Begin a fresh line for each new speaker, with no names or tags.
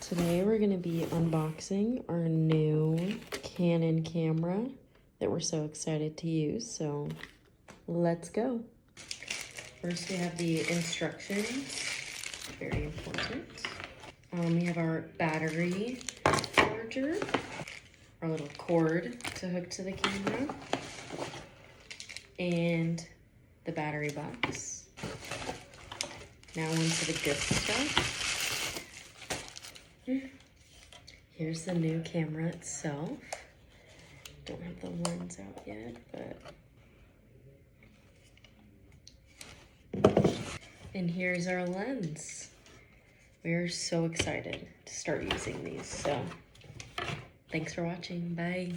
Today we're going to be unboxing our new Canon camera that we're so excited to use, so let's go. First we have the instructions, very important. We have our battery charger, our little cord to hook to the camera, and the battery box. Now onto the good stuff. Here's the new camera itself. Don't have the lens out yet, but... And here's our lens. We're so excited to start using these, so thanks for watching. Bye.